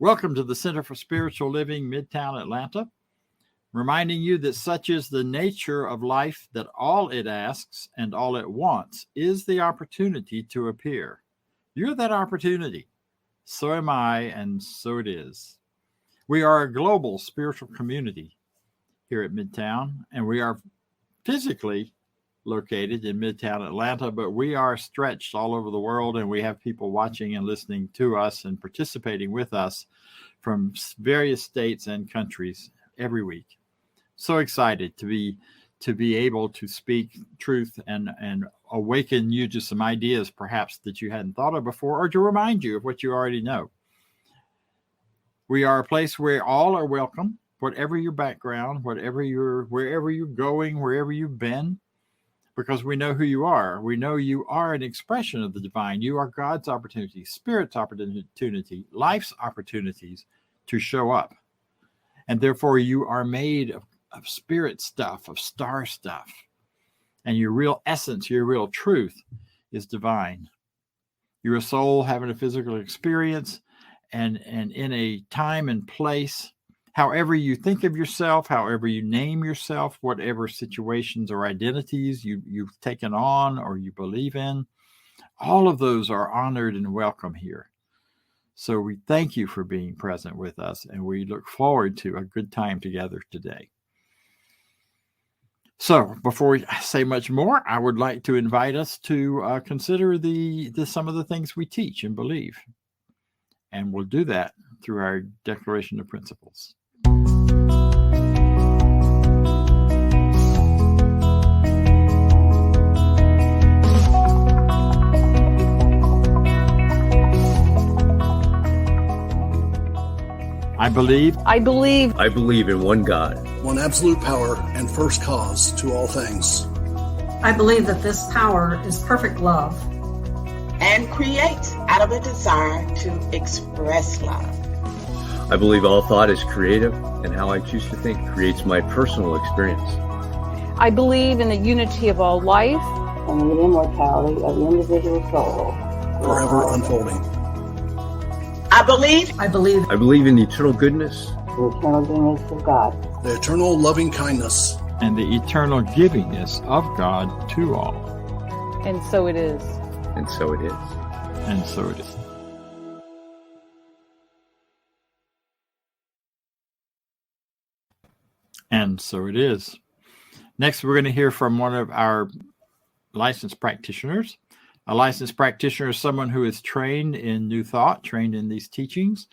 Welcome to the Center for Spiritual Living, Midtown Atlanta, reminding you that such is the nature of life that all it asks and all it wants is the opportunity to appear. You're that opportunity. So am I, and so it is. We are a global spiritual community here at Midtown, and we are physically located in Midtown Atlanta, but we are stretched all over the world, and we have people watching and listening to us and participating with us from various states and countries every week. So excited to be able to speak truth and awaken you to some ideas perhaps that you hadn't thought of before, or to remind you of what you already know. We are a place where all are welcome, whatever your background, wherever you're going, wherever you've been, because we know who you are. We know you are an expression of the divine. You are God's opportunity, Spirit's opportunity, life's opportunities to show up. And therefore you are made of spirit stuff, of star stuff. And your real essence, your real truth is divine. You're a soul having a physical experience and in a time and place. However you think of yourself, however you name yourself, whatever situations or identities you've taken on or you believe in, all of those are honored and welcome here. So we thank you for being present with us, and we look forward to a good time together today. So before we say much more, I would like to invite us to consider some of the things we teach and believe. And we'll do that through our Declaration of Principles. I believe in one God, one absolute power and first cause to all things. I believe that this power is perfect love and creates out of a desire to express love. I believe all thought is creative, and how I choose to think creates my personal experience. I believe in the unity of all life and the immortality of the individual soul, forever unfolding. I believe in the eternal goodness, the eternal goodness of God, the eternal loving kindness, and the eternal givingness of God to all. And so it is. And so it is. And so it is. And so it is. Next, we're going to hear from one of our licensed practitioners. A licensed practitioner is someone who is trained in New Thought, trained in these teachings,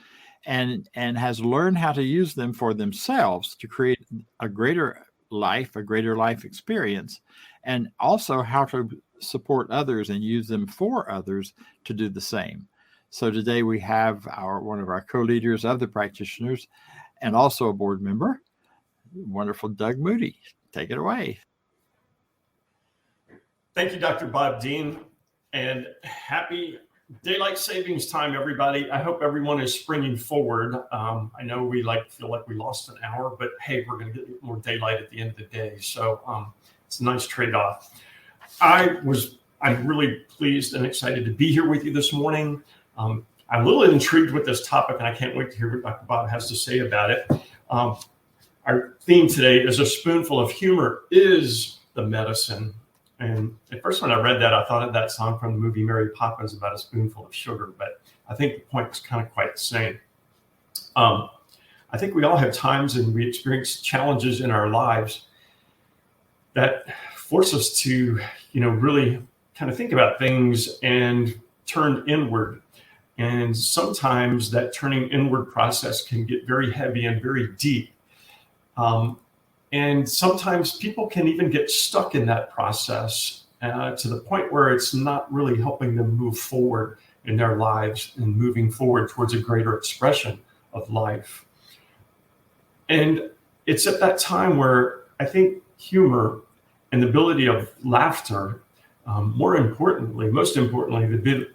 and has learned how to use them for themselves to create a greater life experience, and also how to support others and use them for others to do the same. So today we have one of our co-leaders of the practitioners and also a board member, wonderful Doug Moody. Take it away. Thank you, Dr. Bob Deen, and happy Daylight Savings Time, everybody. I hope everyone is springing forward. I know we feel like we lost an hour, but hey, we're going to get more daylight at the end of the day. So it's a nice trade-off. I'm really pleased and excited to be here with you this morning. I'm a little intrigued with this topic, and I can't wait to hear what Dr. Bob has to say about it. Our theme today is a spoonful of humor is the medicine. And at first when I read that, I thought of that song from the movie Mary Poppins about a spoonful of sugar, but I think the point was kind of quite the same. I think we all have times and we experience challenges in our lives that force us to, really kind of think about things and turn inward. And sometimes that turning inward process can get very heavy and very deep. And sometimes people can even get stuck in that process to the point where it's not really helping them move forward in their lives and moving forward towards a greater expression of life. And it's at that time where I think humor and the ability of laughter, most importantly,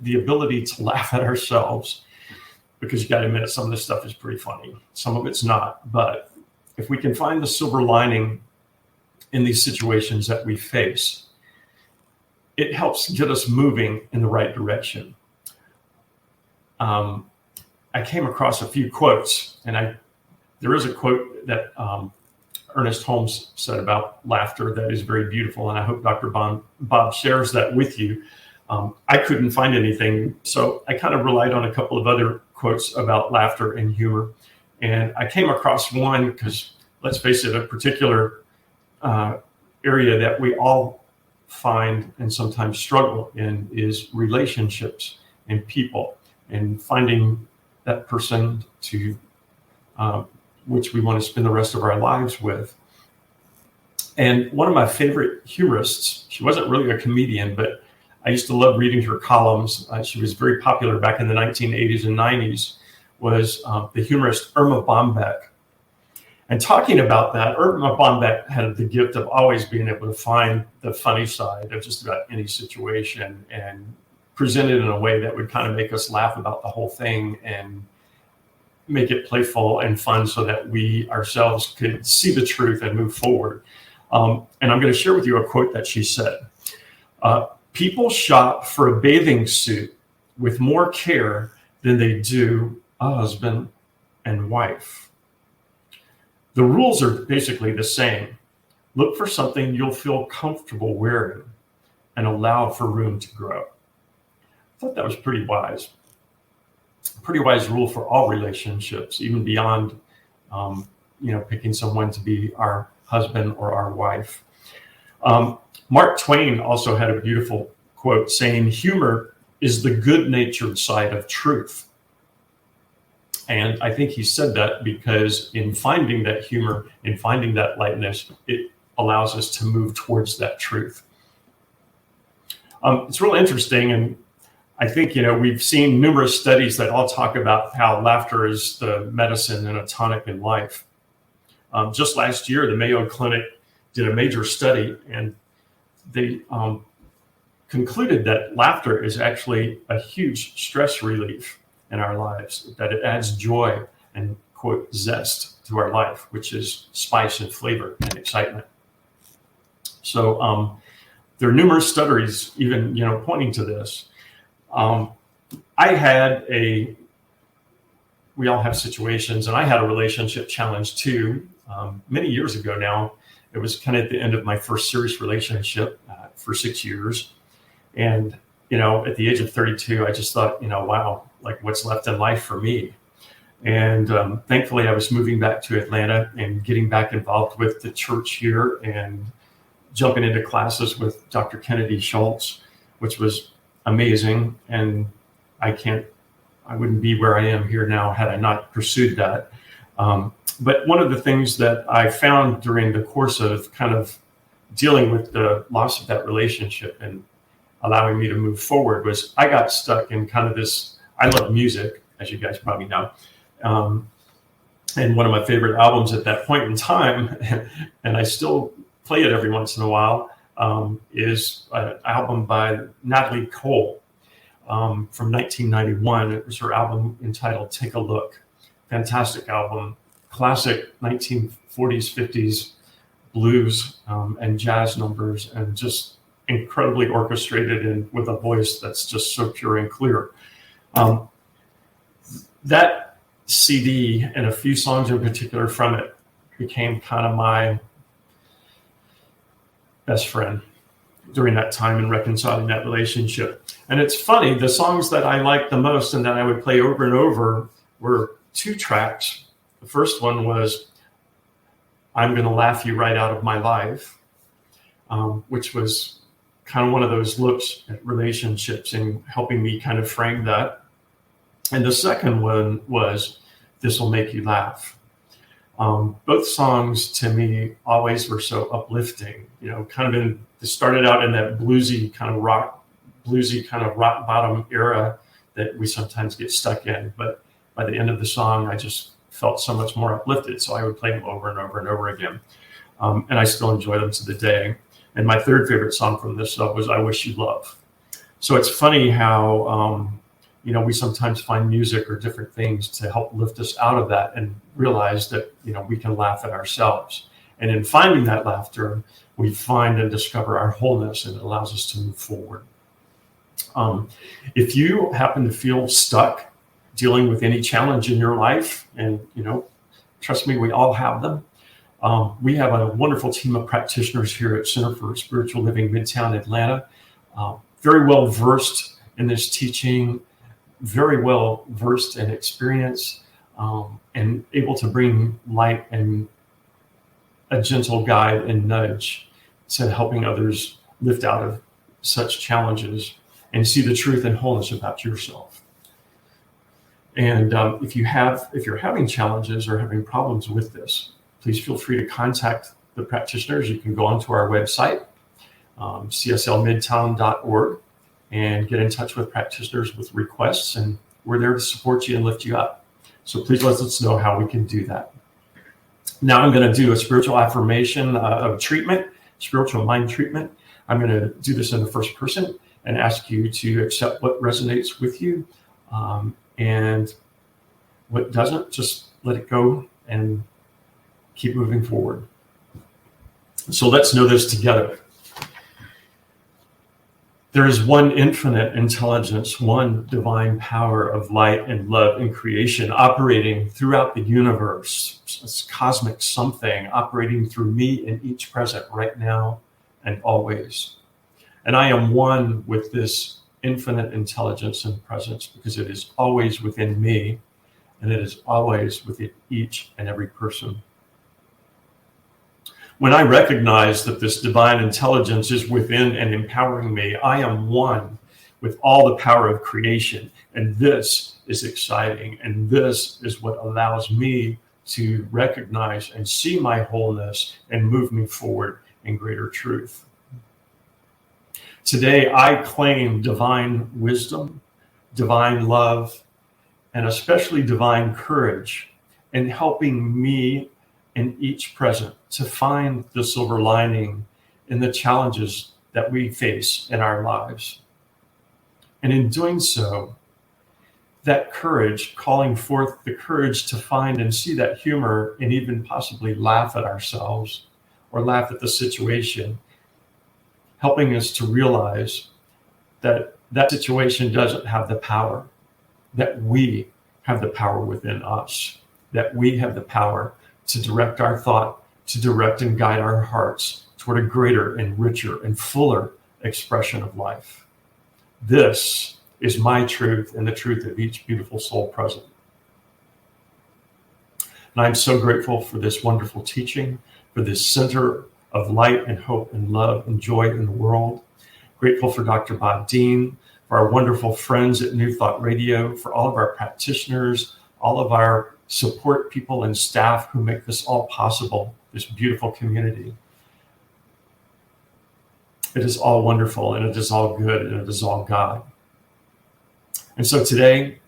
the ability to laugh at ourselves, because you got to admit some of this stuff is pretty funny. Some of it's not, but if we can find the silver lining in these situations that we face, it helps get us moving in the right direction. I came across a few quotes, and there is a quote that Ernest Holmes said about laughter that is very beautiful, and I hope Dr. Bob shares that with you. I couldn't find anything, so I kind of relied on a couple of other quotes about laughter and humor. And I came across one because, let's face it, a particular area that we all find and sometimes struggle in is relationships and people, and finding that person to which we want to spend the rest of our lives with. And one of my favorite humorists, she wasn't really a comedian, but I used to love reading her columns. She was very popular back in the 1980s and 90s, was the humorist Irma Bombeck. And talking about that, Irma Bombeck had the gift of always being able to find the funny side of just about any situation and present it in a way that would kind of make us laugh about the whole thing and make it playful and fun so that we ourselves could see the truth and move forward. And I'm going to share with you a quote that she said. People shop for a bathing suit with more care than they do a husband and wife. The rules are basically the same. Look for something you'll feel comfortable wearing and allow for room to grow. I thought that was pretty wise. Pretty wise rule for all relationships, even beyond, picking someone to be our husband or our wife. Mark Twain also had a beautiful quote saying, humor is the good-natured side of truth. And I think he said that because in finding that humor, in finding that lightness, it allows us to move towards that truth. It's real interesting. And I think, we've seen numerous studies that all talk about how laughter is the medicine and a tonic in life. Just last year, the Mayo Clinic did a major study, and they concluded that laughter is actually a huge stress relief in our lives, that it adds joy and, quote, zest to our life, which is spice and flavor and excitement. So there are numerous studies even, pointing to this. We all have situations, and I had a relationship challenge too, many years ago now. It was kind of at the end of my first serious relationship for 6 years. And, at the age of 32, I just thought, wow, like what's left in life for me? And thankfully, I was moving back to Atlanta and getting back involved with the church here and jumping into classes with Dr. Kennedy Schultz, which was amazing. And I wouldn't be where I am here now had I not pursued that. But one of the things that I found during the course of kind of dealing with the loss of that relationship and allowing me to move forward was I got stuck in kind of this, I love music, as you guys probably know. And one of my favorite albums at that point in time, and I still play it every once in a while, is an album by Natalie Cole from 1991. It was her album entitled Take a Look. Fantastic album, classic 1940s, 50s blues and jazz numbers, and just incredibly orchestrated and with a voice that's just so pure and clear. That CD and a few songs in particular from it became kind of my best friend during that time in reconciling that relationship. And it's funny, the songs that I liked the most and that I would play over and over were 2 tracks. The first one was I'm Gonna Laugh You Right Out of My Life, which was kind of one of those looks at relationships and helping me kind of frame that. And the second one was This'll Make You Laugh. Both songs to me always were so uplifting, kind of they started out in that bluesy kind of rock bottom era that we sometimes get stuck in. But by the end of the song, I just felt so much more uplifted. So I would play them over and over and over again. And I still enjoy them to the day. And my third favorite song from this was I Wish You Love. So it's funny how, we sometimes find music or different things to help lift us out of that and realize that, we can laugh at ourselves. And in finding that laughter, we find and discover our wholeness, and it allows us to move forward. If you happen to feel stuck dealing with any challenge in your life, and trust me, we all have them. We have a wonderful team of practitioners here at Center for Spiritual Living, Midtown Atlanta, very well versed in this teaching, very well versed in experience, and able to bring light and a gentle guide and nudge to helping others lift out of such challenges and see the truth and wholeness about yourself. And if you're having challenges or having problems with this, please feel free to contact the practitioners. You can go onto our website, cslmidtown.org, and get in touch with practitioners with requests, and we're there to support you and lift you up. So please let us know how we can do that. Now I'm going to do a spiritual affirmation of treatment, spiritual mind treatment. I'm going to do this in the first person and ask you to accept what resonates with you, and what doesn't, just let it go and keep moving forward. So let's know this together. There is one infinite intelligence, one divine power of light and love and creation operating throughout the universe. It's cosmic something operating through me and each present right now and always. And I am one with this infinite intelligence and presence because it is always within me and it is always within each and every person. When I recognize that this divine intelligence is within and empowering me, I am one with all the power of creation. And this is exciting. And this is what allows me to recognize and see my wholeness and move me forward in greater truth. Today, I claim divine wisdom, divine love, and especially divine courage in helping me in each present to find the silver lining in the challenges that we face in our lives. And in doing so, that courage, calling forth the courage to find and see that humor and even possibly laugh at ourselves or laugh at the situation, helping us to realize that that situation doesn't have the power, that we have the power within us, that we have the power to direct our thought, to direct and guide our hearts toward a greater and richer and fuller expression of life. This is my truth and the truth of each beautiful soul present. And I'm so grateful for this wonderful teaching, for this center of light and hope and love and joy in the world. Grateful for Dr. Bob Deen, for our wonderful friends at New Thought Radio, for all of our practitioners, all of our support people and staff who make this all possible, this beautiful community. It is all wonderful, and it is all good, and it is all God. And so today,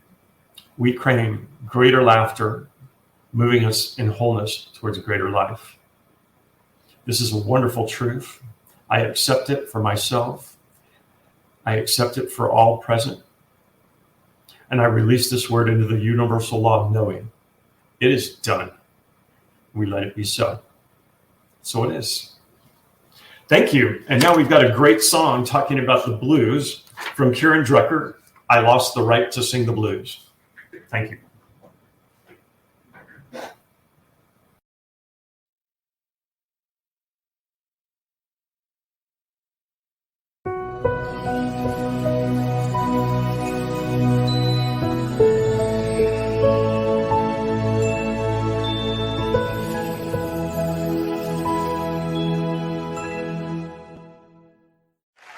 we claim greater laughter, moving us in wholeness towards a greater life. This is a wonderful truth. I accept it for myself. I accept it for all present. And I release this word into the universal law of knowing. It is done. We let it be so. So it is. Thank you. And now we've got a great song talking about the blues from Karen Drucker, I Lost the Right to Sing the Blues. Thank you.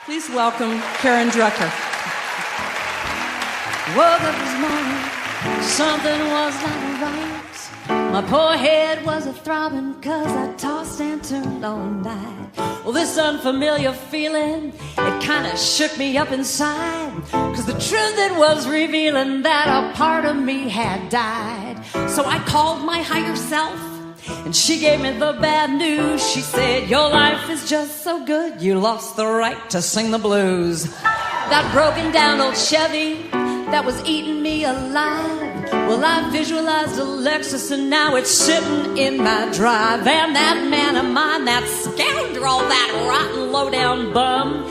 Please welcome Karen Drucker. Woke up this morning, something was not right. My poor head was a-throbbing 'cause I tossed and turned all night. Well, this unfamiliar feeling, it kind of shook me up inside, 'cause the truth it was revealing that a part of me had died. So I called my higher self, and she gave me the bad news. She said, your life is just so good, you lost the right to sing the blues. That broken down old Chevy that was eating me alive, well, I visualized a Lexus and now it's sitting in my drive. And that man of mine, that scoundrel, that rotten low-down bum,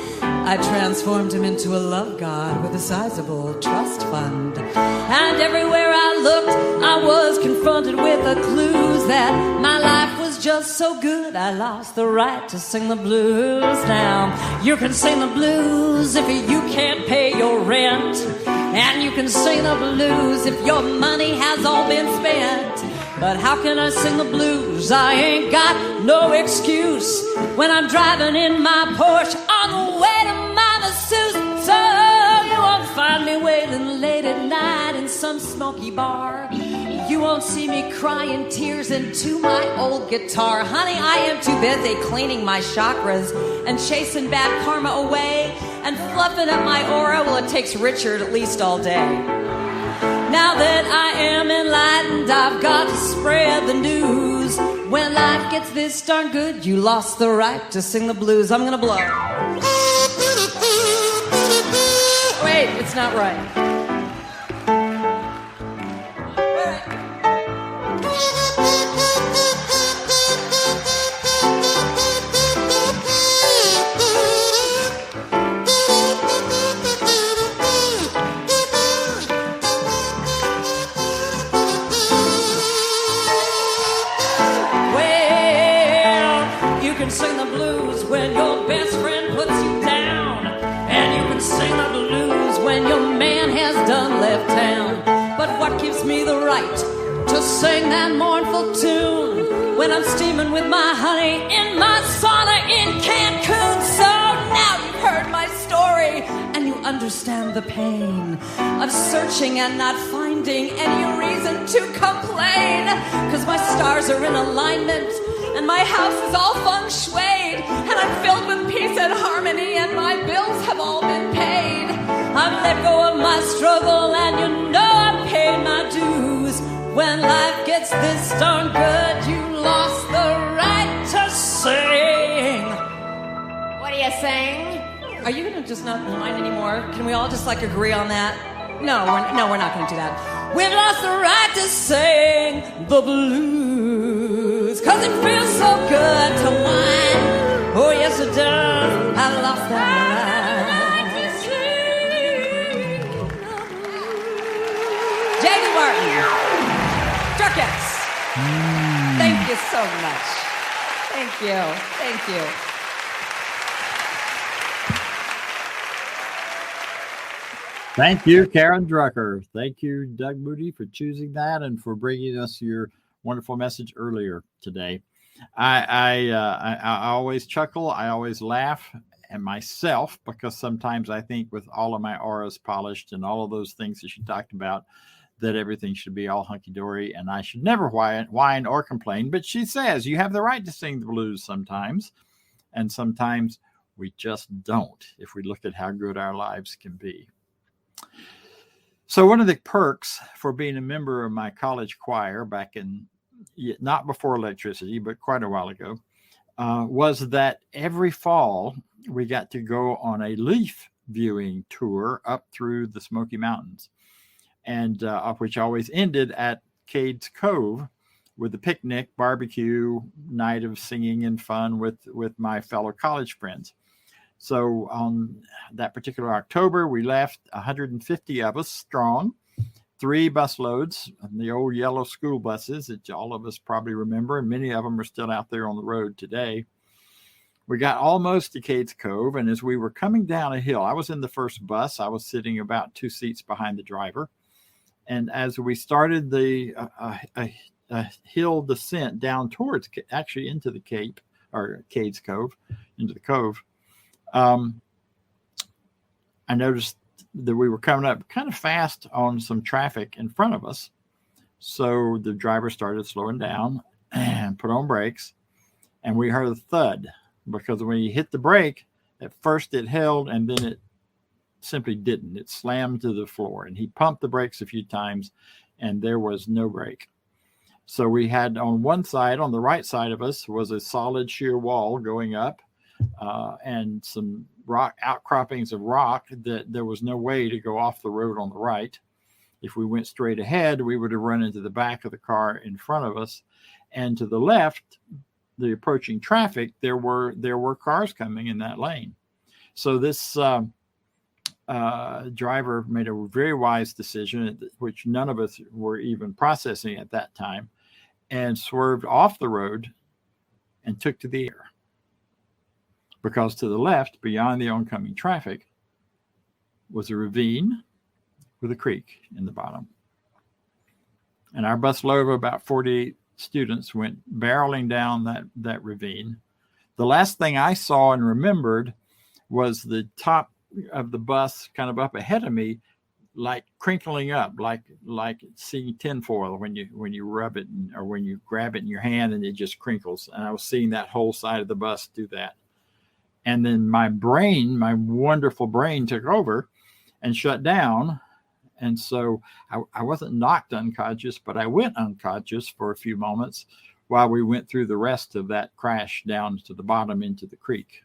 I transformed him into a love god with a sizable trust fund. And everywhere I looked, I was confronted with the clues that my life was just so good, I lost the right to sing the blues. Now, you can sing the blues if you can't pay your rent. And you can sing the blues if your money has all been spent. But how can I sing the blues? I ain't got no excuse when I'm driving in my Porsche on the way to my masseuse. So you won't find me wailing late at night in some smoky bar. You won't see me crying tears into my old guitar. Honey, I am too busy cleaning my chakras and chasing bad karma away and fluffing up my aura. Well, it takes Richard at least all day. Now that I am enlightened, I've got to spread the news. When life gets this darn good, you lost the right to sing the blues. I'm gonna blow. Wait, it's not right. Sing the blues when your best friend puts you down. And you can sing the blues when your man has done left town. But what gives me the right to sing that mournful tune when I'm steaming with my honey in my sauna in Cancun? So now you've heard my story and you understand the pain of searching and not finding any reason to complain. 'Cause my stars are in alignment and my house is all feng shuied, and I'm filled with peace and harmony, and my bills have all been paid. I've let go of my struggle, and you know I've paid my dues. When life gets this darn good, you lost the right to sing. What are you saying? Are you gonna just not whine anymore? Can we all just like agree on that? No, we're not gonna do that. We've lost the right to sing the blues, 'cause it feels so good to whine. Oh yes it does. I lost that right to sing the blues. J.D. Martin, Druckets. Thank you so much. Thank you. Thank you. Thank you, Karen Drucker. Thank you, Doug Moody, for choosing that and for bringing us your wonderful message earlier today. I always chuckle. I always laugh at myself because sometimes I think with all of my auras polished and all of those things that she talked about, that everything should be all hunky-dory and I should never whine or complain. But she says you have the right to sing the blues sometimes, and sometimes we just don't if we look at how good our lives can be. So one of the perks for being a member of my college choir back in, not before electricity, but quite a while ago, was that every fall we got to go on a leaf viewing tour up through the Smoky Mountains, and which always ended at Cades Cove with a picnic, barbecue, night of singing and fun with my fellow college friends. So on that particular October, we left 150 of us strong, 3 busloads, the old yellow school buses that all of us probably remember, and many of them are still out there on the road today. We got almost to Cades Cove, and as we were coming down a hill, I was in the first bus. I was sitting about 2 seats behind the driver. And as we started the hill descent down towards, actually into the Cape, or Cades Cove, into the cove, I noticed that we were coming up kind of fast on some traffic in front of us. So the driver started slowing down and put on brakes, and we heard a thud because when he hit the brake, at first it held and then it simply didn't. It slammed to the floor, and he pumped the brakes a few times and there was no brake. So we had on one side, on the right side of us, was a solid sheer wall going up. And some rock outcroppings of rock that there was no way to go off the road on the right. If we went straight ahead, we would have run into the back of the car in front of us. And to the left, the approaching traffic, there were cars coming in that lane. So this driver made a very wise decision, which none of us were even processing at that time, and swerved off the road and took to the air. Because to the left, beyond the oncoming traffic, was a ravine with a creek in the bottom. And our bus load of about 48 students went barreling down that ravine. The last thing I saw and remembered was the top of the bus kind of up ahead of me, like crinkling up, like seeing tinfoil when you rub it or when you grab it in your hand and it just crinkles. And I was seeing that whole side of the bus do that. And then my wonderful brain took over and shut down. And so I wasn't knocked unconscious, but I went unconscious for a few moments while we went through the rest of that crash down to the bottom into the creek.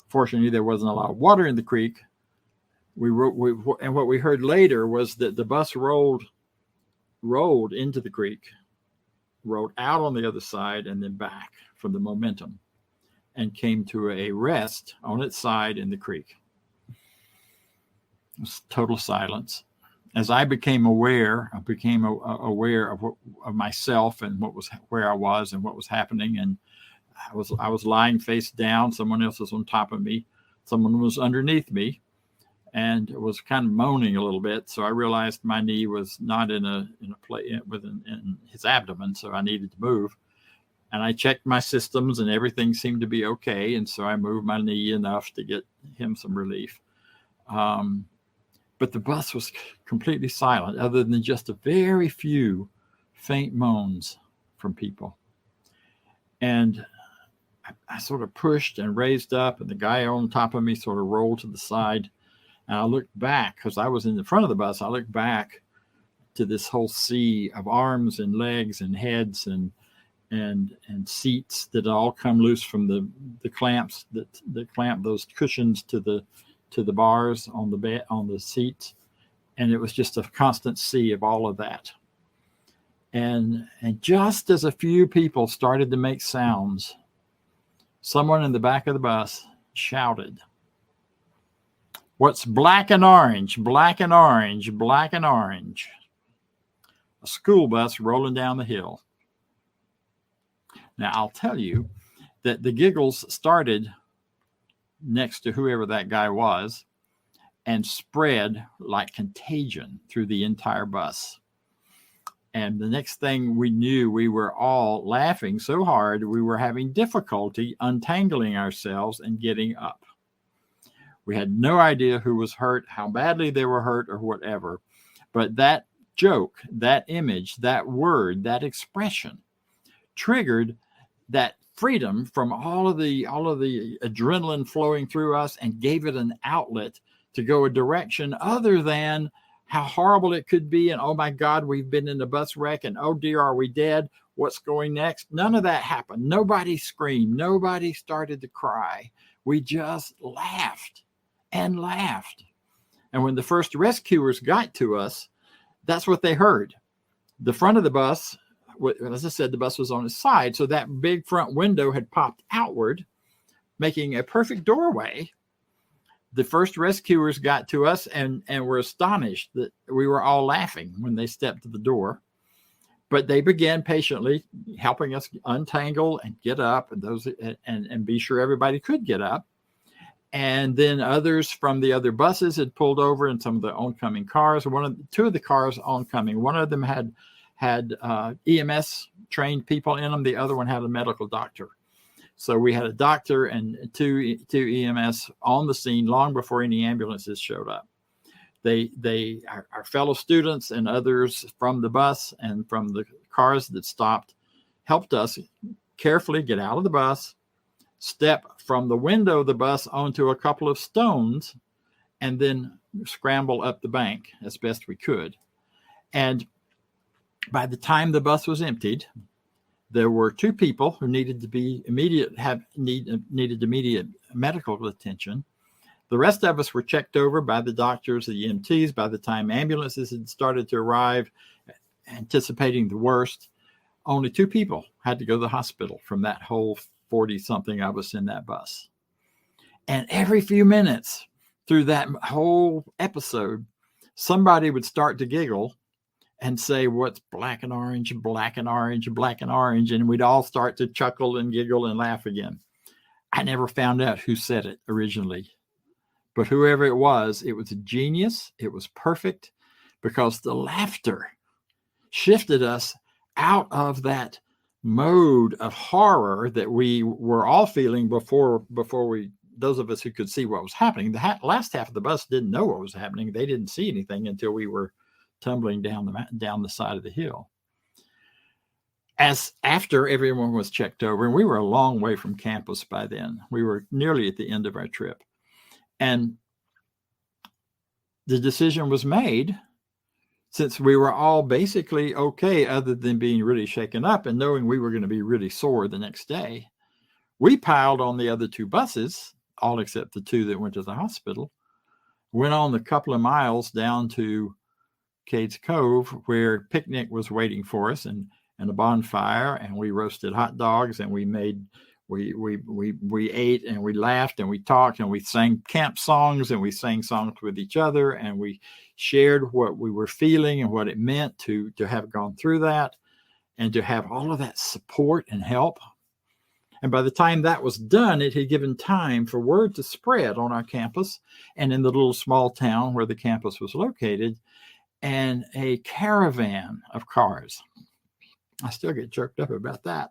Fortunately, there wasn't a lot of water in the creek. And what we heard later was that the bus rolled into the creek, rolled out on the other side, and then back from the momentum, and came to a rest on its side in the creek. It was total silence. As I became aware, aware of myself and where I was and what was happening. And I was lying face down. Someone else was on top of me. Someone was underneath me, and it was kind of moaning a little bit. So I realized my knee was not in a place in his abdomen, so I needed to move. And I checked my systems, and everything seemed to be okay. And so I moved my knee enough to get him some relief. But the bus was completely silent, other than just a very few faint moans from people. And I sort of pushed and raised up, and the guy on top of me sort of rolled to the side. And I looked back, because I was in the front of the bus. I looked back to this whole sea of arms and legs and heads and seats that all come loose from the clamps that clamp those cushions to the bars on the bed, on the seats. And it was just a constant sea of all of that. And just as a few people started to make sounds, someone in the back of the bus shouted, "What's black and orange, black and orange, black and orange?" A school bus rolling down the hill. Now, I'll tell you that the giggles started next to whoever that guy was and spread like contagion through the entire bus. And the next thing we knew, we were all laughing so hard we were having difficulty untangling ourselves and getting up. We had no idea who was hurt, how badly they were hurt, or whatever. But that joke, that image, that word, that expression triggered that freedom from all of the adrenaline flowing through us, and gave it an outlet to go a direction other than how horrible it could be. And, oh my God, we've been in a bus wreck, and oh dear, are we dead? What's going next? None of that happened. Nobody screamed. Nobody started to cry. We just laughed and laughed. And when the first rescuers got to us, that's what they heard. The front of the bus, as I said, the bus was on its side. So that big front window had popped outward, making a perfect doorway. The first rescuers got to us and were astonished that we were all laughing when they stepped to the door. But they began patiently helping us untangle and get up, and be sure everybody could get up. And then others from the other buses had pulled over, and some of the oncoming cars. Two of the cars oncoming, one of them had EMS trained people in them. The other one had a medical doctor. So we had a doctor and two EMS on the scene long before any ambulances showed up. Our fellow students and others from the bus and from the cars that stopped helped us carefully get out of the bus, step from the window of the bus onto a couple of stones, and then scramble up the bank as best we could. And by the time the bus was emptied, there were two people who needed immediate medical attention. The rest of us were checked over by the doctors, the EMTs. By the time ambulances had started to arrive, anticipating the worst, only two people had to go to the hospital from that whole 40-something of us in that bus. And every few minutes through that whole episode, somebody would start to giggle and say, what's black and orange, black and orange, black and orange? And we'd all start to chuckle and giggle and laugh again. I never found out who said it originally, but whoever it was a genius. It was perfect, because the laughter shifted us out of that mode of horror that we were all feeling before those of us who could see what was happening. The last half of the bus didn't know what was happening. They didn't see anything until we were tumbling down the side of the hill. As after everyone was checked over, and we were a long way from campus by then. We were nearly at the end of our trip. And the decision was made, since we were all basically okay, other than being really shaken up and knowing we were going to be really sore the next day, we piled on the other two buses, all except the two that went to the hospital, went on the couple of miles down to Cades Cove, where picnic was waiting for us, and a bonfire, and we roasted hot dogs, and we ate, and we laughed, and we talked, and we sang camp songs, and we sang songs with each other, and we shared what we were feeling and what it meant to have gone through that, and to have all of that support and help. And by the time that was done, it had given time for word to spread on our campus and in the little small town where the campus was located, and a caravan of cars, I still get choked up about that,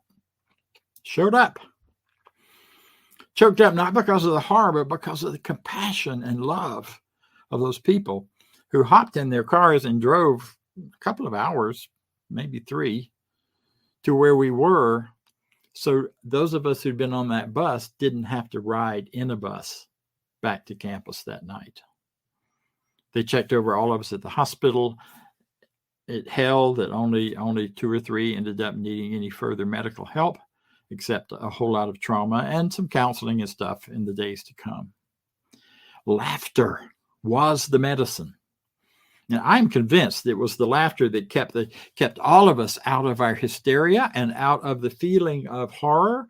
showed up. Choked up not because of the horror, but because of the compassion and love of those people who hopped in their cars and drove a couple of hours, maybe 3, to where we were. So those of us who'd been on that bus didn't have to ride in a bus back to campus that night. They checked over all of us at the hospital. It held that only 2 or 3 ended up needing any further medical help, except a whole lot of trauma and some counseling and stuff in the days to come. Laughter was the medicine. And I'm convinced it was the laughter that kept all of us out of our hysteria and out of the feeling of horror,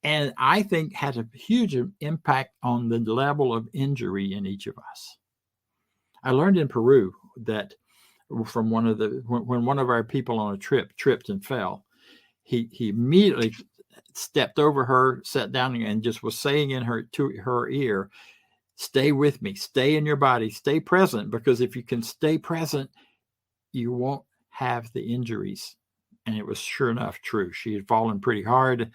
and I think had a huge impact on the level of injury in each of us. I learned in Peru that from when one of our people on a trip tripped and fell, he immediately stepped over her, sat down, and just was saying to her ear, "Stay with me, stay in your body, stay present, because if you can stay present, you won't have the injuries." And it was sure enough true. She had fallen pretty hard,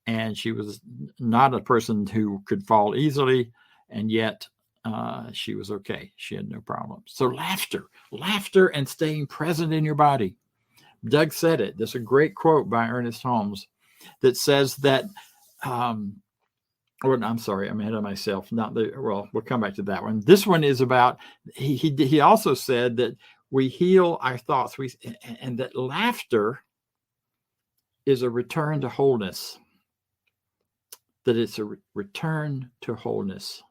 and she was not a person who could fall easily, and yet she was okay. She had no problem. So laughter and staying present in your body. Doug said it. There's a great quote by Ernest Holmes that says that, I'm sorry, I'm ahead of myself. We'll come back to that one. This one is about, he also said that we heal our thoughts, and that laughter is a return to wholeness, that it's a return to wholeness.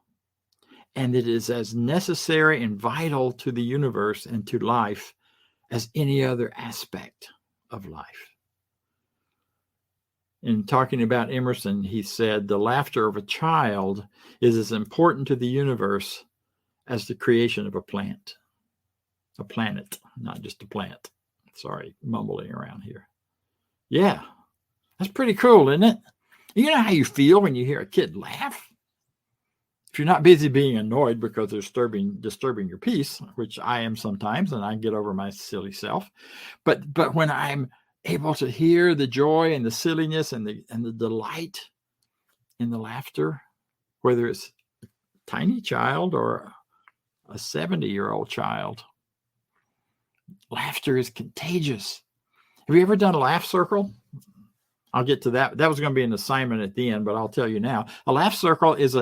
And it is as necessary and vital to the universe and to life as any other aspect of life. In talking about Emerson, he said, the laughter of a child is as important to the universe as the creation of a planet, not just a plant. Sorry, mumbling around here. Yeah, that's pretty cool, isn't it? You know how you feel when you hear a kid laugh? If you're not busy being annoyed because they're disturbing your peace, which I am sometimes, and I get over my silly self. But when I'm able to hear the joy and the silliness and the delight in the laughter, whether it's a tiny child or a 70-year-old child, laughter is contagious. Have you ever done a laugh circle? I'll get to that. That was going to be an assignment at the end, but I'll tell you now. A laugh circle is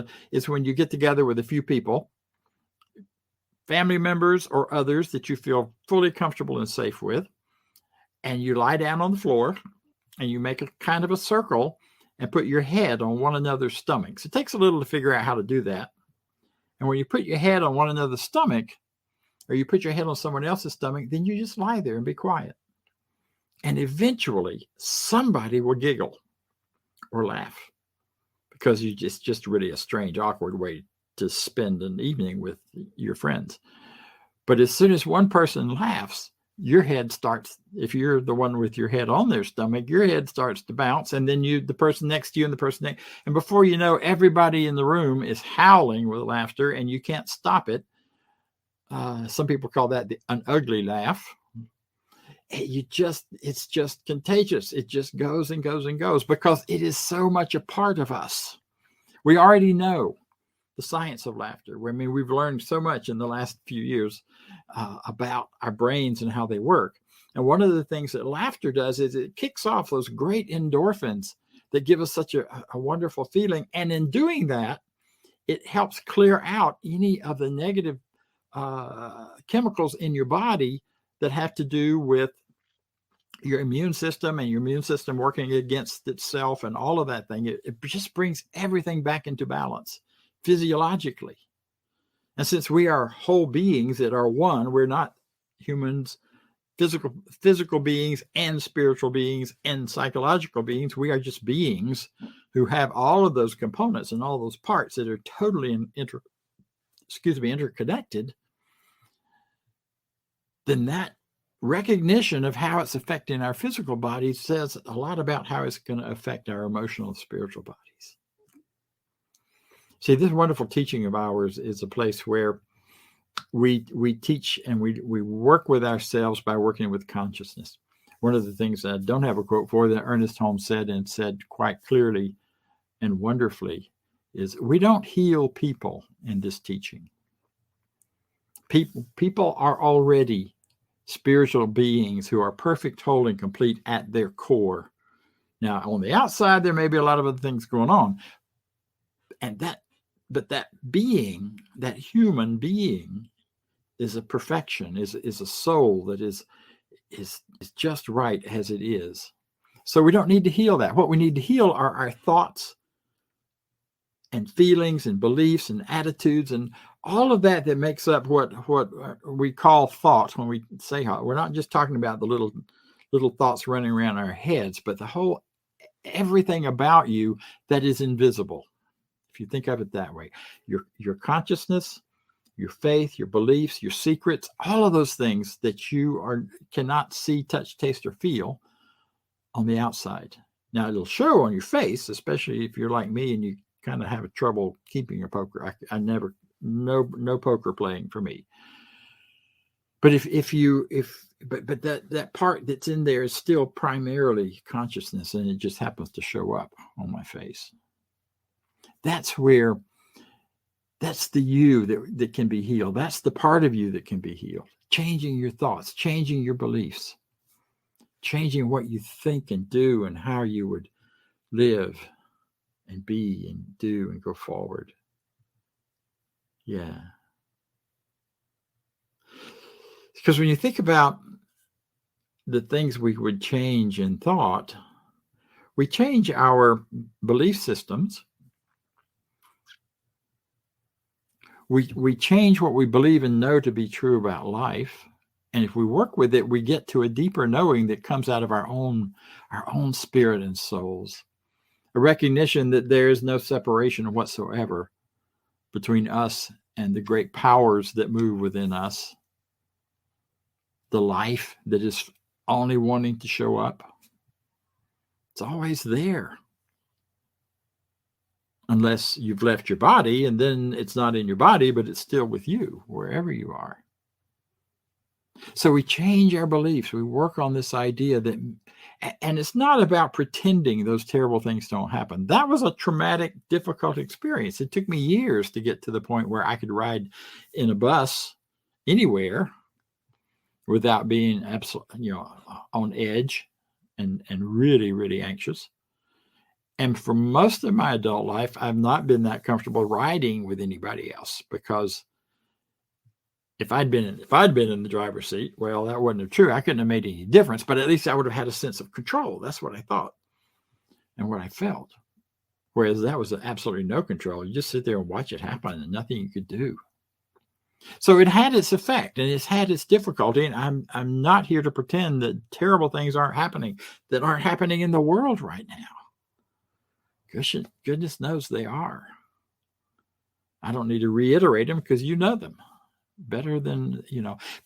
when you get together with a few people, family members or others that you feel fully comfortable and safe with, and you lie down on the floor and you make a kind of a circle and put your head on one another's stomachs. It takes a little to figure out how to do that. And when you put your head on one another's stomach, or you put your head on someone else's stomach, then you just lie there and be quiet. And eventually somebody will giggle or laugh, because it's just really a strange, awkward way to spend an evening with your friends. But as soon as one person laughs, your head starts, if you're the one with your head on their stomach, your head starts to bounce, and then the person next to you and the person next, and before you know, everybody in the room is howling with laughter, and you can't stop it. Some people call that an ugly laugh. It's just contagious. It just goes and goes and goes because it is so much a part of us. We already know the science of laughter. I mean, we've learned so much in the last few years about our brains and how they work. And one of the things that laughter does is it kicks off those great endorphins that give us such a wonderful feeling. And in doing that, it helps clear out any of the negative chemicals in your body that have to do with your immune system and your immune system working against itself and all of that thing. It just brings everything back into balance physiologically. And since we are whole beings that are one, we're not humans, physical beings and spiritual beings and psychological beings. We are just beings who have all of those components and all those parts that are totally interconnected. Then that recognition of how it's affecting our physical bodies says a lot about how it's going to affect our emotional and spiritual bodies. See, this wonderful teaching of ours is a place where we teach and we work with ourselves by working with consciousness. One of the things that I don't have a quote for that Ernest Holmes said and said quite clearly and wonderfully is we don't heal people in this teaching. People are already spiritual beings who are perfect, whole, and complete at their core. Now, on the outside, there may be a lot of other things going on. But that being, that human being, is a perfection, is a soul that is just right as it is. So we don't need to heal that. What we need to heal are our thoughts and feelings and beliefs and attitudes and all of that makes up what we call thoughts when we say thought. We're not just talking about the little thoughts running around our heads, but the whole everything about you that is invisible. If you think of it that way, your consciousness, your faith, your beliefs, your secrets, all of those things that you cannot see, touch, taste, or feel on the outside. Now it'll show on your face, especially if you're like me and you kind of have trouble keeping your poker. I never, no poker playing for me. But but that part that's in there is still primarily consciousness, and it just happens to show up on my face. That's the you that can be healed. That's the part of you that can be healed. Changing your thoughts, changing your beliefs, changing what you think and do and how you would live and be and do and go forward. Yeah. Because when you think about the things we would change in thought, we change our belief systems. We change what we believe and know to be true about life. And if we work with it, we get to a deeper knowing that comes out of our own spirit and souls. A recognition that there is no separation whatsoever between us and the great powers that move within us. The life that is only wanting to show up. It's always there. Unless you've left your body, and then it's not in your body, but it's still with you, wherever you are. So we change our beliefs. We work on this idea that, and it's not about pretending those terrible things don't happen. That was a traumatic, difficult experience. It took me years to get to the point where I could ride in a bus anywhere without being absolutely, on edge and really, really anxious. And for most of my adult life, I've not been that comfortable riding with anybody else, because if I'd been in the driver's seat, well, that wouldn't have true. I couldn't have made any difference, but at least I would have had a sense of control. That's what I thought and what I felt. Whereas that was absolutely no control. You just sit there and watch it happen and nothing you could do. So it had its effect and it's had its difficulty. And I'm not here to pretend that terrible things aren't happening in the world right now. Goodness knows they are. I don't need to reiterate them because you know them better than,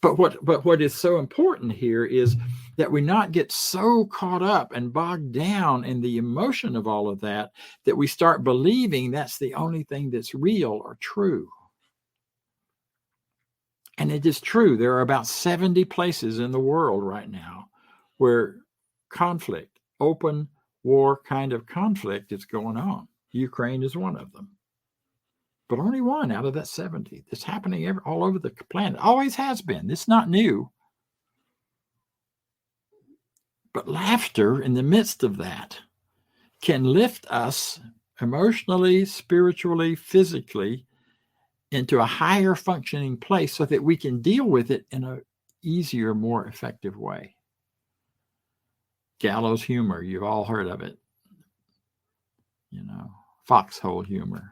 But what is so important here is that we not get so caught up and bogged down in the emotion of all of that we start believing that's the only thing that's real or true. And it is true. There are about 70 places in the world right now where conflict, open war kind of conflict is going on. Ukraine is one of them. But only one out of that 70. It's happening all over the planet. Always has been. It's not new. But laughter in the midst of that can lift us emotionally, spiritually, physically into a higher functioning place so that we can deal with it in an easier, more effective way. Gallows humor, you've all heard of it. Foxhole humor.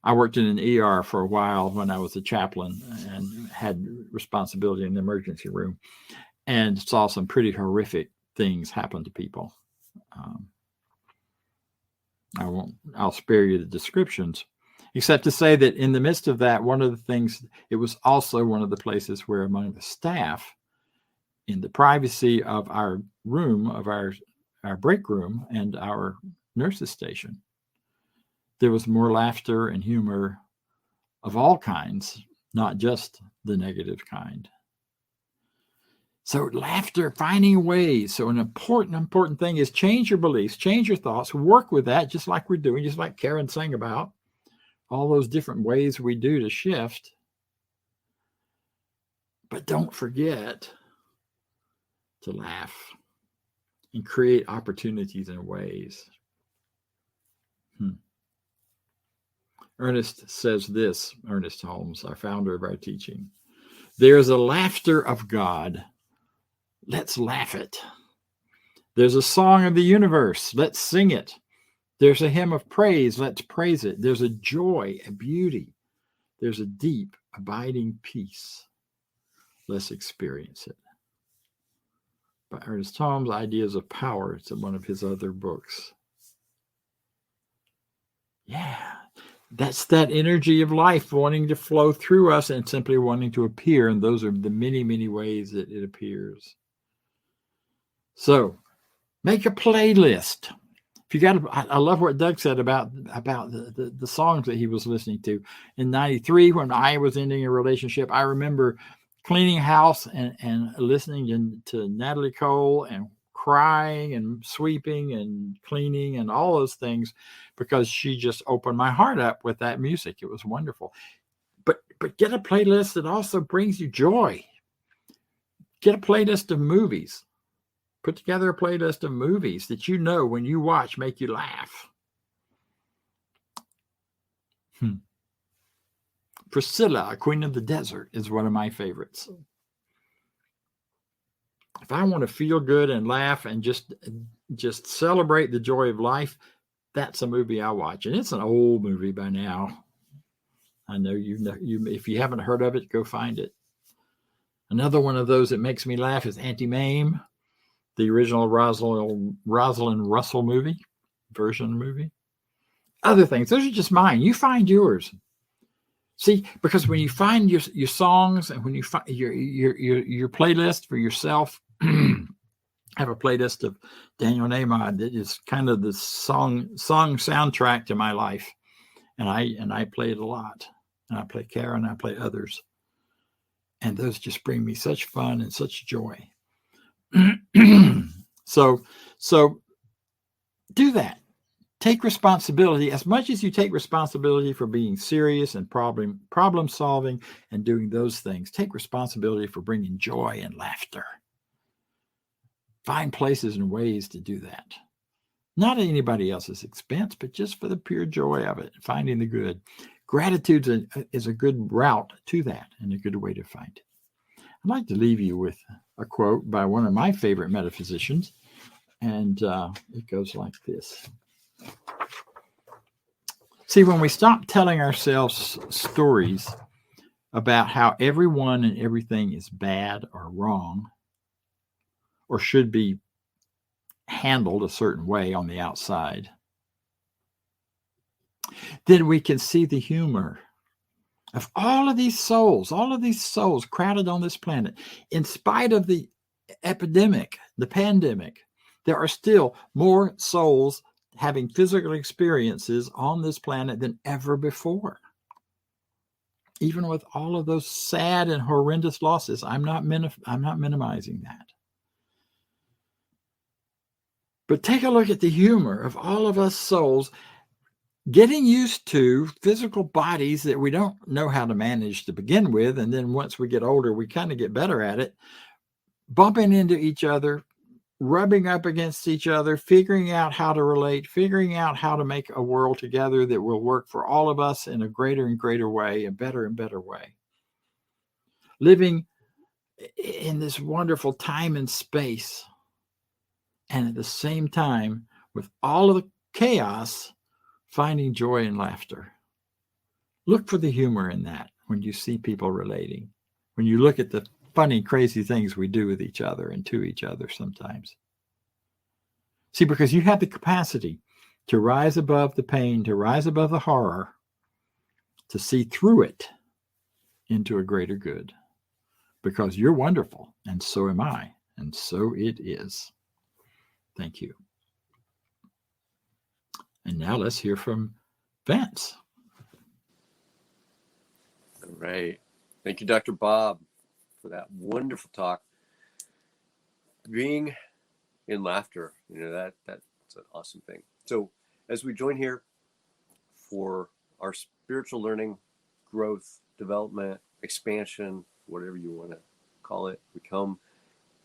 I worked in an ER for a while when I was a chaplain and had responsibility in the emergency room and saw some pretty horrific things happen to people. I'll spare you the descriptions, except to say that in the midst of that, one of the things, it was also one of the places where among the staff, in the privacy of our room, of our break room and our nurses station, there was more laughter and humor of all kinds, not just the negative kind. So laughter, finding ways. So an important thing is change your beliefs, change your thoughts, work with that, just like we're doing, just like Karen sang about, all those different ways we do to shift. But don't forget to laugh and create opportunities and ways. Ernest says this, Ernest Holmes, our founder of our teaching. There's a laughter of God. Let's laugh it. There's a song of the universe. Let's sing it. There's a hymn of praise. Let's praise it. There's a joy, a beauty. There's a deep, abiding peace. Let's experience it. By Ernest Holmes, Ideas of Power. It's in one of his other books. Yeah. That's that energy of life wanting to flow through us and simply wanting to appear. And those are the many, many ways that it appears. So make a playlist. If you got, I love what Doug said about the songs that he was listening to. In 93, when I was ending a relationship, I remember cleaning house and listening to Natalie Cole and crying and sweeping and cleaning and all those things because she just opened my heart up with that music. It was wonderful. But get a playlist that also brings you joy. Get a playlist of movies. Put together a playlist of movies that when you watch make you laugh. Priscilla, Queen of the Desert, is one of my favorites. If I want to feel good and laugh and just celebrate the joy of life, that's a movie I watch. And it's an old movie by now. I know if you haven't heard of it, go find it. Another one of those that makes me laugh is Auntie Mame, the original Rosalind Russell movie. Other things, those are just mine. You find yours. See, because when you find your songs and when you find your playlist for yourself, I have a playlist of Daniel Nahmod that is kind of the song soundtrack to my life, and I play it a lot. And I play Karen, I play others, and those just bring me such fun and such joy. So do that. Take responsibility as much as you take responsibility for being serious and problem solving and doing those things. Take responsibility for bringing joy and laughter. Find places and ways to do that. Not at anybody else's expense, but just for the pure joy of it, finding the good. Gratitude is a good route to that and a good way to find it. I'd like to leave you with a quote by one of my favorite metaphysicians, and it goes like this. See, when we stop telling ourselves stories about how everyone and everything is bad or wrong or should be handled a certain way on the outside, then we can see the humor of all of these souls crowded on this planet. In spite of the epidemic, the pandemic, there are still more souls having physical experiences on this planet than ever before. Even with all of those sad and horrendous losses, I'm not minimizing that. But take a look at the humor of all of us souls getting used to physical bodies that we don't know how to manage to begin with. And then once we get older, we kind of get better at it, bumping into each other, rubbing up against each other, figuring out how to relate, figuring out how to make a world together that will work for all of us in a greater and greater way, a better and better way. Living in this wonderful time and space. And at the same time, with all of the chaos, finding joy and laughter. Look for the humor in that when you see people relating. When you look at the funny, crazy things we do with each other and to each other sometimes. See, because you have the capacity to rise above the pain, to rise above the horror, to see through it into a greater good. Because you're wonderful, and so am I, and so it is. Thank you. And now let's hear from Vance. All right. Thank you, Dr. Bob, for that wonderful talk. Being in laughter, that's an awesome thing. So as we join here for our spiritual learning, growth, development, expansion, whatever you want to call it, we come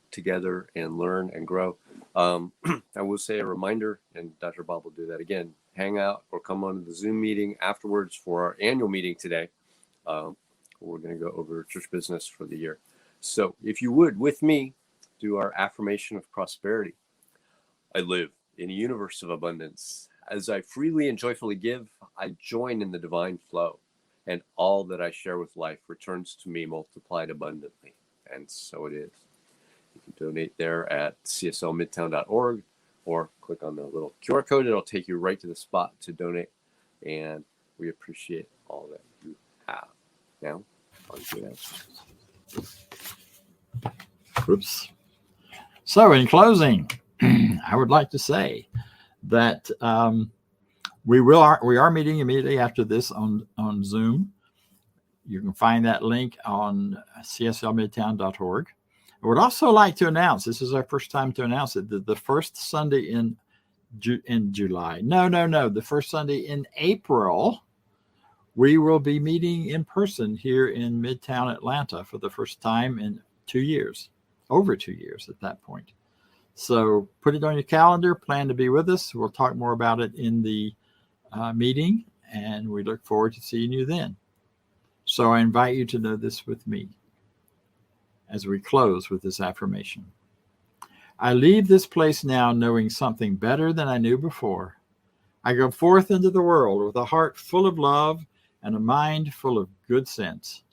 together and learn and grow. I will say a reminder, and Dr. Bob will do that again, hang out or come on to the Zoom meeting afterwards for our annual meeting today. We're going to go over church business for the year. So if you would, with me, do our affirmation of prosperity. I live in a universe of abundance. As I freely and joyfully give, I join in the divine flow, and all that I share with life returns to me multiplied abundantly. And so it is. You can donate there at cslmidtown.org or click on the little QR code. It'll take you right to the spot to donate. And we appreciate all that you have. Now, on to that. Oops. So in closing, I would like to say that we are meeting immediately after this on Zoom. You can find that link on cslmidtown.org. I would also like to announce, this is our first time to announce it, that the first Sunday in July, the first Sunday in April, we will be meeting in person here in Midtown Atlanta for the first time in 2 years, over 2 years at that point. So put it on your calendar, plan to be with us. We'll talk more about it in the meeting, and we look forward to seeing you then. So I invite you to know this with me as we close with this affirmation. I leave this place now knowing something better than I knew before. I go forth into the world with a heart full of love and a mind full of good sense.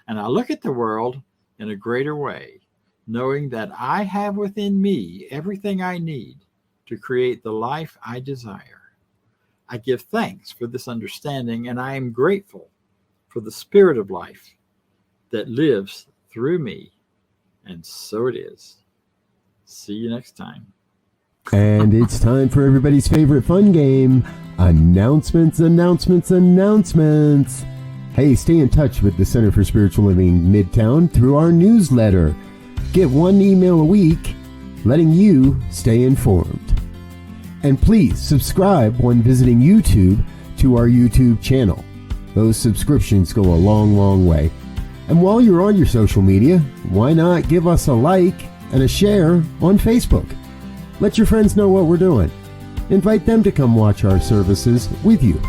And I look at the world in a greater way, knowing that I have within me everything I need to create the life I desire. I give thanks for this understanding, and I am grateful for the spirit of life that lives through me. And so it is. See you next time. And it's time for everybody's favorite fun game, announcements. Hey, stay in touch with the Center for Spiritual Living Midtown through our newsletter. Get one email a week letting you stay informed. And please subscribe when visiting YouTube to our YouTube channel. Those subscriptions go a long, long way. And while you're on your social media, why not give us a like and a share on Facebook? Let your friends know what we're doing. Invite them to come watch our services with you.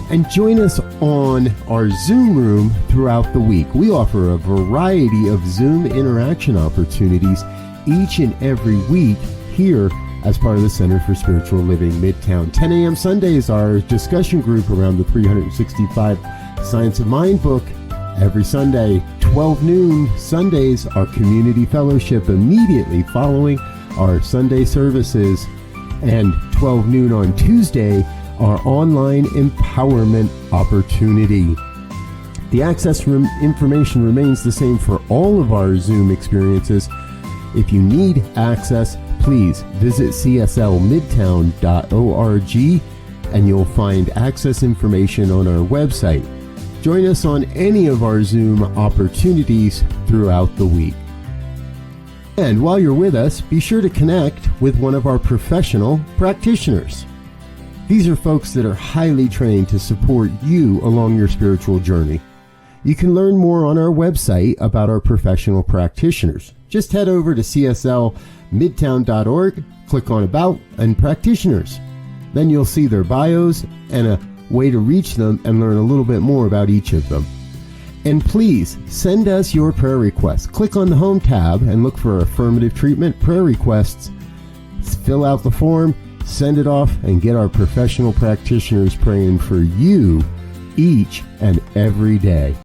And join us on our Zoom room throughout the week. We offer a variety of Zoom interaction opportunities each and every week here as part of the Center for Spiritual Living Midtown. 10 a.m. Sundays, our discussion group around the 365 Science of Mind book. Every Sunday, 12 noon Sundays, our community fellowship immediately following our Sunday services. And 12 noon on Tuesday, our online empowerment opportunity. The access information remains the same for all of our Zoom experiences. If you need access, please visit cslmidtown.org and you'll find access information on our website. Join us on any of our Zoom opportunities throughout the week. And while you're with us, be sure to connect with one of our professional practitioners. These are folks that are highly trained to support you along your spiritual journey. You can learn more on our website about our professional practitioners. Just head over to cslmidtown.org, click on About and Practitioners. Then you'll see their bios and a way to reach them and learn a little bit more about each of them. And please send us your prayer requests. Click on the Home tab and look for Affirmative Treatment Prayer Requests. Fill out the form, send it off, and get our professional practitioners praying for you each and every day.